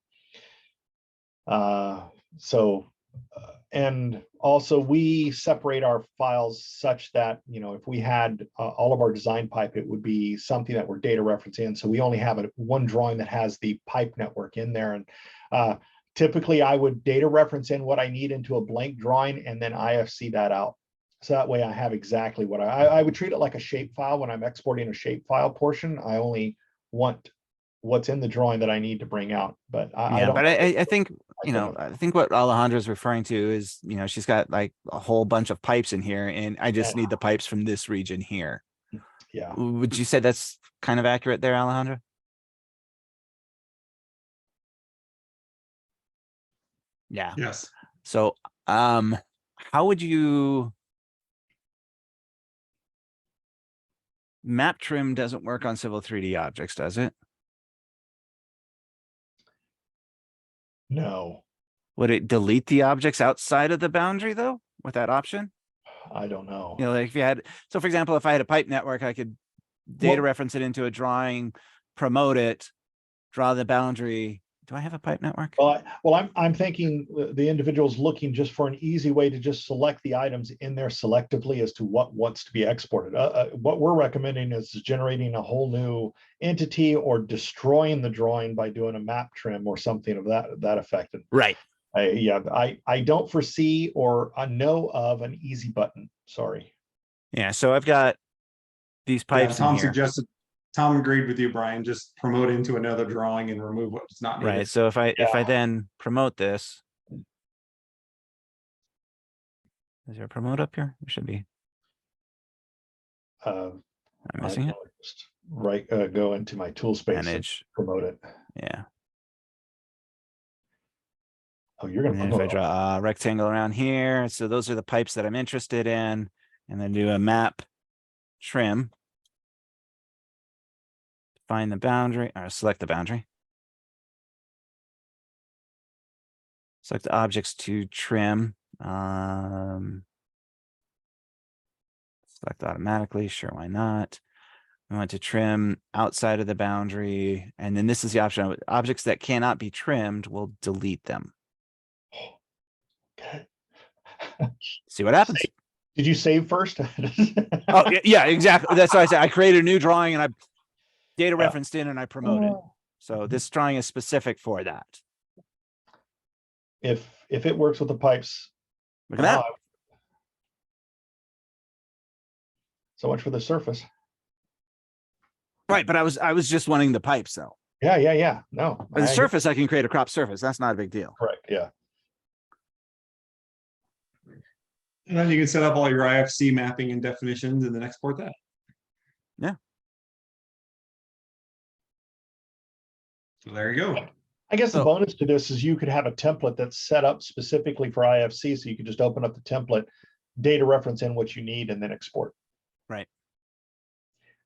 And also we separate our files such that, you know, if we had all of our design pipe, it would be something that we're data referencing. So we only have one drawing that has the pipe network in there. And typically I would data reference in what I need into a blank drawing and then IFC that out. So that way I have exactly what I would treat it like a shape file. When I'm exporting a shape file portion, I only want what's in the drawing that I need to bring out. But I think, you know, I think what Alejandra is referring to is, you know, she's got like a whole bunch of pipes in here and I just need the pipes from this region here. Yeah. Would you say that's kind of accurate there, Alejandra? Yeah. Yes. So, how would you map trim doesn't work on Civil 3D objects, does it? No, Would it delete the objects outside of the boundary though, with that option? I don't know. You know, like if you had, so for example, if I had a pipe network, I could data reference it into a drawing, promote it, draw the boundary. Do I have a pipe network? Well, I'm thinking the individual's looking just for an easy way to just select the items in there selectively as to what wants to be exported. What we're recommending is generating a whole new entity or destroying the drawing by doing a map trim or something of that effect. Right. I don't foresee or know of an easy button. Sorry. Yeah. So I've got these pipes in here. Tom agreed with you, Brian. Just promote into another drawing and remove what's not needed. Right. So if I then promote this, is there a promote up here? There should be. I'm missing it. Just go into my tool space. Manage. And promote it. Yeah. Oh, you're gonna And if I draw a rectangle around here, so those are the pipes that I'm interested in, and then do a map trim. Find the boundary or select the boundary. Select objects to trim. Select automatically. Sure, why not? We want to trim outside of the boundary. And then this is the option. Objects that cannot be trimmed, will delete them. Okay. See what happens. Did you save first? Oh, yeah, exactly. That's why I said I created a new drawing and I data referenced in and I promoted. So this drawing is specific for that. If it works with the pipes. Look at that. wow. So much for the surface. Right, but I was just wanting the pipes though. Yeah. No. The surface, I can create a crop surface. That's not a big deal. Correct, yeah. And then you can set up all your IFC mapping and definitions and then export that. Yeah. So there you go. I guess the So- bonus to this is you could have a template that's set up specifically for IFC, so you could just open up the template, data reference in what you need, and then export. Right.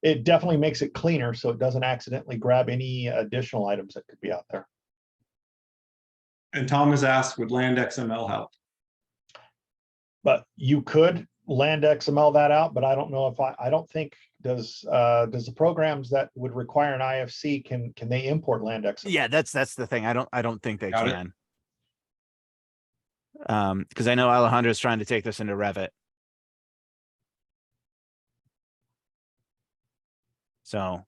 It definitely makes it cleaner, so it doesn't accidentally grab any additional items that could be out there. And Thomas asked, would land XML help? But you could land XML that out, but I don't know if I don't think does the programs that would require an IFC can they import land XML? Yeah, that's the thing. I don't think they Got it. can. Because I know Alejandro is trying to take this into Revit. So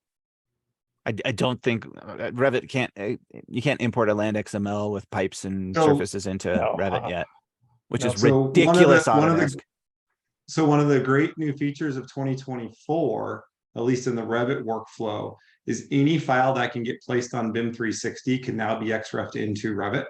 I don't think Revit can't, you can't import a land XML with pipes and So- surfaces into No, Revit yet, which no. is So ridiculous. So one of the great new features of 2024, at least in the Revit workflow, is any file that can get placed on BIM 360 can now be XREF'd into Revit,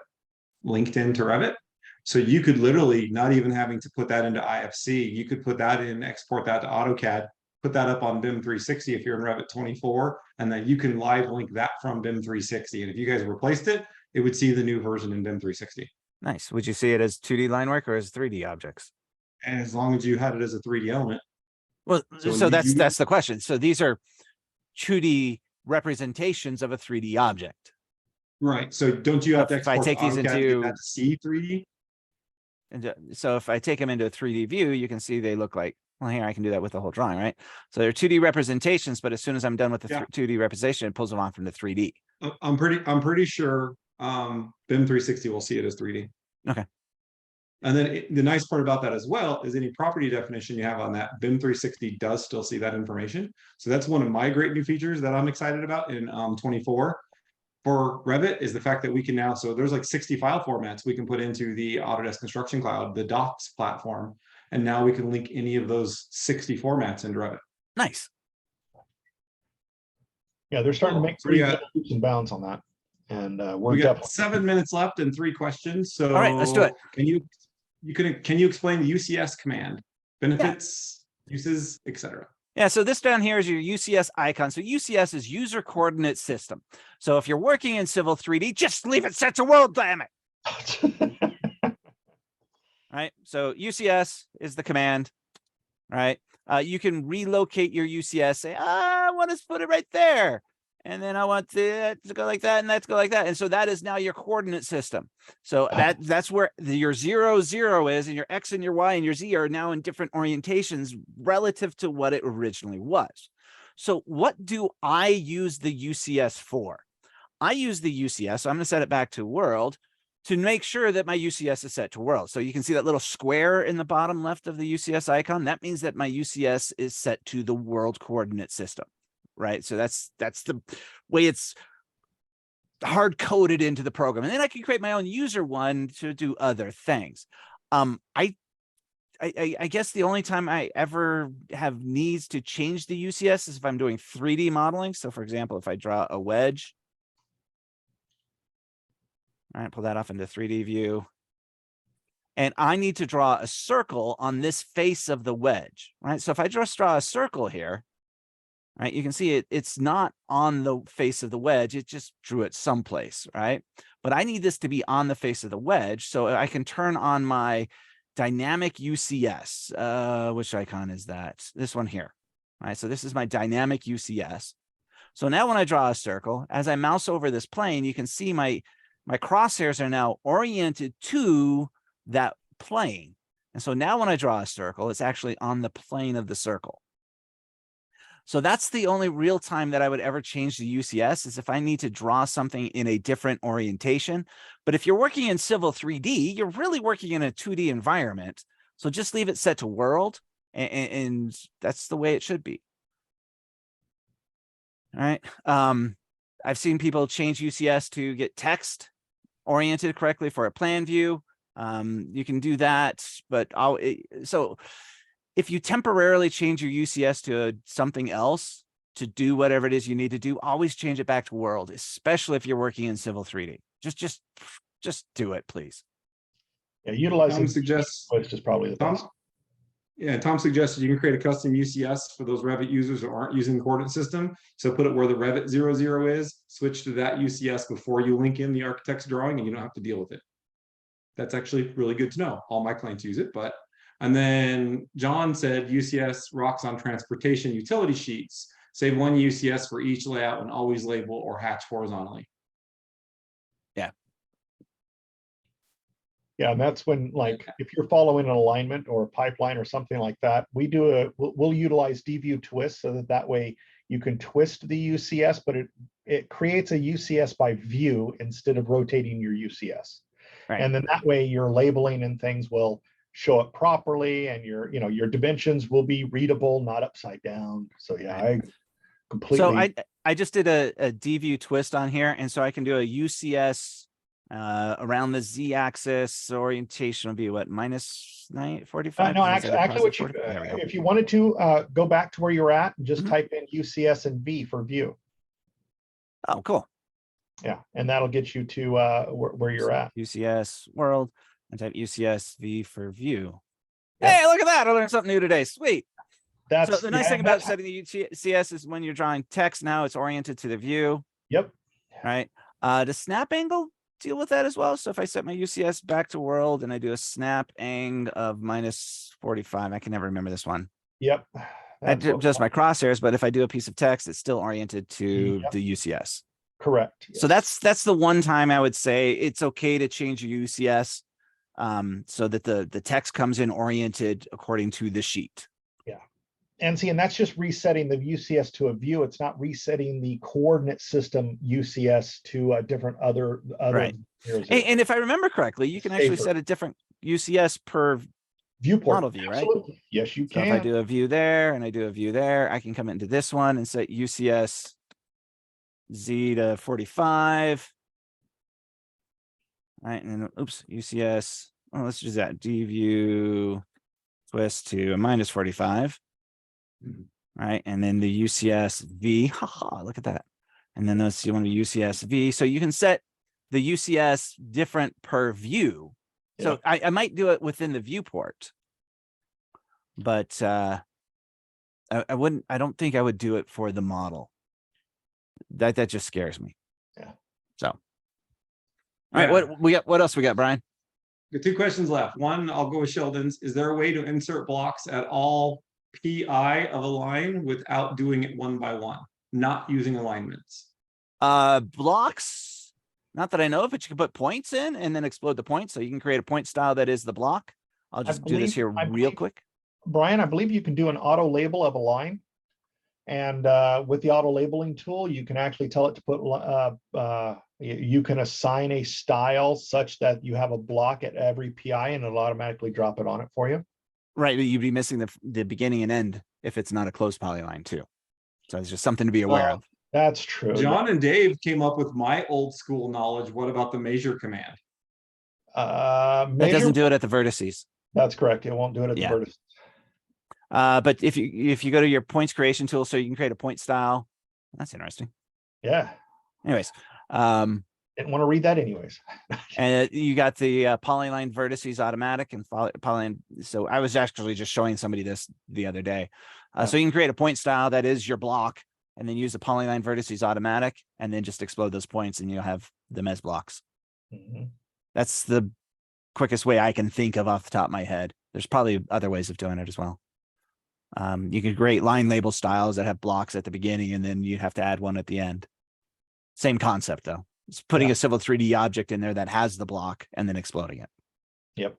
linked into Revit. So you could literally, not even having to put that into IFC, you could put that in, export that to AutoCAD, put that up on BIM 360 if you're in Revit 24, and then you can live link that from BIM 360. And if you guys replaced it, it would see the new version in BIM 360. Nice. Would you see it as 2D line work or as 3D objects? And as long as you had it as a 3D element. Well, So so you- that's the question. So these are 2D representations of a 3D object. Right, so don't you have to If I export take these AutoCAD to get into- that to see 3D? And so if I take them into a 3D view, you can see they look like, well, here I can do that with the whole drawing, right? So they're 2D representations, but as soon as I'm done with the Yeah. 2D representation, it pulls them on from the 3D. I'm pretty sure BIM 360 will see it as 3D. Okay. And then the nice part about that as well is any property definition you have on that, BIM 360 does still see that information. So that's one of my great new features that I'm excited about in 24 for Revit, is the fact that we can now, so there's like 60 file formats we can put into the Autodesk Construction Cloud, the Docs platform, and now we can link any of those 60 formats into Revit. Nice. Yeah, they're starting to Cool. make So we pretty got- good leaps and bounds on that. And we're We got definitely 7 minutes left and 3 questions, so. All right, let's do it. Can you explain the UCS command, benefits, uses, etc.? Yeah, so this down here is your UCS icon. So UCS is user coordinate system. So if you're working in Civil 3D, just leave it set to world, damn it. Right? So UCS is the command, right? You can relocate your UCS, say, I want to put it right there. And then I want that to go like that and that to go like that. And so that is now your coordinate system. So that's where your 0, 0 is, and your X and your Y and your Z are now in different orientations relative to what it originally was. So what do I use the UCS for? I use the UCS, so I'm going to set it back to world to make sure that my UCS is set to world. So you can see that little square in the bottom left of the UCS icon. That means that my UCS is set to the world coordinate system, right? So that's the way it's hard coded into the program. And then I can create my own user one to do other things. I guess the only time I ever have needs to change the UCS is if I'm doing 3D modeling. So for example, if I draw a wedge, all right, pull that off into 3D view. And I need to draw a circle on this face of the wedge, right? So if I just draw a circle here, right, you can see it's not on the face of the wedge. It just drew it someplace, right? But I need this to be on the face of the wedge so I can turn on my dynamic UCS. Which icon is that? This one here, right? So this is my dynamic UCS. So now when I draw a circle, as I mouse over this plane, you can see my my crosshairs are now oriented to that plane. And so now when I draw a circle, it's actually on the plane of the circle. So that's the only real time that I would ever change the UCS is if I need to draw something in a different orientation. But if you're working in Civil 3D, you're really working in a 2D environment. So just leave it set to world, and that's the way it should be. All right. I've seen people change UCS to get text oriented correctly for a plan view. You can do that, but so if you temporarily change your UCS to something else to do whatever it is you need to do, always change it back to world, especially if you're working in Civil 3D. Just do it, please. Yeah, utilizing Tom suggests, twist is probably the best. Tom suggested you can create a custom UCS for those Revit users who aren't using the coordinate system. So put it where the Revit 00 is, switch to that UCS before you link in the architect's drawing, and you don't have to deal with it. That's actually really good to know. All my clients use it, but. And then John said UCS rocks on transportation utility sheets. Save one UCS for each layout and always label or hatch horizontally. Yeah. Yeah, and that's when, like, if you're following an alignment or a pipeline or something like that, we'll utilize DView twist so that way you can twist the UCS, but it creates a UCS by view instead of rotating your UCS. Right. And then that way your labeling and things will show up properly, and your dimensions will be readable, not upside down. So yeah, I completely. So I just did a DView twist on here, and so I can do a UCS around the Z-axis orientation will be what, minus 45? No, actually, what if you wanted to go back to where you're at and just type in UCS and V for view. Oh, cool. Yeah, and that'll get you to where you're at. UCS world. And type UCS V for view. Yep. Hey, look at that. I learned something new today. Sweet. That's so the nice thing about setting the UCS is when you're drawing text, now it's oriented to the view. Yep. Right. Does snap angle deal with that as well? So if I set my UCS back to world and I do a snap ang of minus 45, I can never remember this one. Yep. I just my crosshairs, but if I do a piece of text, it's still oriented to the UCS. Correct. Yes. So that's the one time I would say it's okay to change your UCS. So that the text comes in oriented according to the sheet. Yeah. And that's just resetting the UCS to a view. It's not resetting the coordinate system UCS to a different other. Right. And if I remember correctly, you can actually set a different UCS per viewport model view, right? Absolutely. Yes, you can. So if I do a view there and I do a view there, I can come into this one and set UCS Z to 45. Right, and then oops, UCS. Oh, let's do that. DView twist to a minus 45. Right, and then the UCS V. Haha, look at that. And then let's see, you want to UCS V. So you can set the UCS different per view. Yeah. So I might do it within the viewport, but I wouldn't. I don't think I would do it for the model. That just scares me. Yeah. So. All right, what else we got, Brian? Got two questions left. One, I'll go with Sheldon's. Is there a way to insert blocks at all PI of a line without doing it one by one, not using alignments? Blocks, not that I know of, but you can put points in and then explode the points. So you can create a point style that is the block. I'll just do this here real quick. Brian, I believe you can do an auto label of a line. And with the auto labeling tool, you can actually tell it to put, you can assign a style such that you have a block at every PI and it'll automatically drop it on it for you. Right, but you'd be missing the beginning and end if it's not a closed polyline too. So it's just something to be aware of. That's true. John and Dave came up with my old school knowledge. What about the measure command? That doesn't do it at the vertices. That's correct. It won't do it at the vertices. But if you go to your points creation tool, so you can create a point style. That's interesting. Yeah. Anyways, didn't want to read that anyways. And you got the polyline vertices automatic and polyline. So I was actually just showing somebody this the other day. So you can create a point style that is your block, and then use the polyline vertices automatic, and then just explode those points, and you'll have them as blocks. Mm-hmm. That's the quickest way I can think of off the top of my head. There's probably other ways of doing it as well. You can create line label styles that have blocks at the beginning, and then you have to add one at the end. Same concept though. It's putting Yeah. a Civil 3D object in there that has the block and then exploding it. Yep.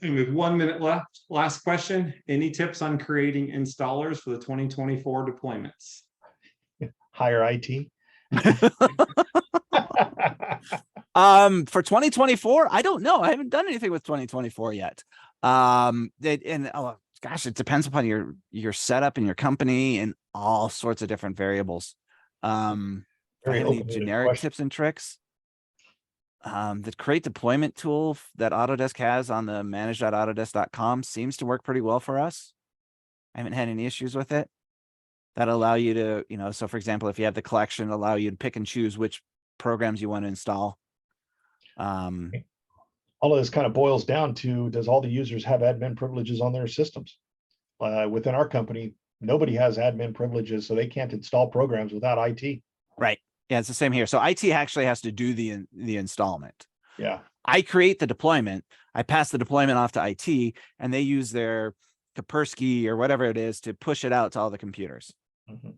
And with 1 minute left, last question. Any tips on creating installers for the 2024 deployments? Hire IT. For 2024, I don't know. I haven't done anything with 2024 yet. Oh gosh, it depends upon your setup and your company and all sorts of different variables. If I Very have any open-ended generic question. tips and tricks. The create deployment tool that Autodesk has on the manage.autodesk.com seems to work pretty well for us. I haven't had any issues with it. That allow you to, so for example, if you have the collection, allow you to pick and choose which programs you want to install. All of this kind of boils down to, does all the users have admin privileges on their systems? Within our company, nobody has admin privileges, so they can't install programs without IT. Right. Yeah, it's the same here. So IT actually has to do the installment. Yeah. I create the deployment. I pass the deployment off to IT, and they use their Kaspersky or whatever it is to push it out to all the computers. Mhm.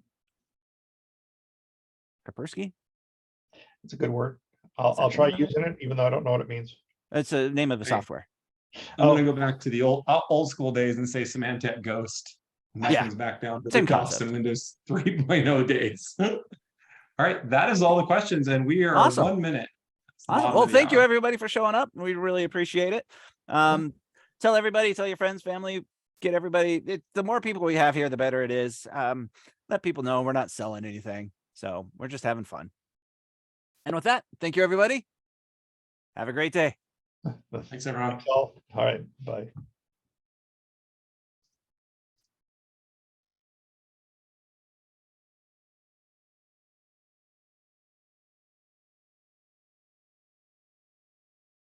Kaspersky? It's a good word. I'll try using it, even though I don't know what it means. It's the name of the Hey. software. I'm Oh. gonna go back to the old school days and say Symantec Ghost. And that Yeah. comes back down to Same the DOS concept. and Windows 3.0 days. All right, that is all the questions, and we are Awesome. 1 minute. It's the Awesome. bottom Well, of the thank you hour. everybody for showing up. We really appreciate it. Tell everybody, tell your friends, family, get everybody. The more people we have here, the better it is. Let people know we're not selling anything. So we're just having fun. And with that, thank you, everybody. Have a great day. Thanks, everyone. All right. Bye.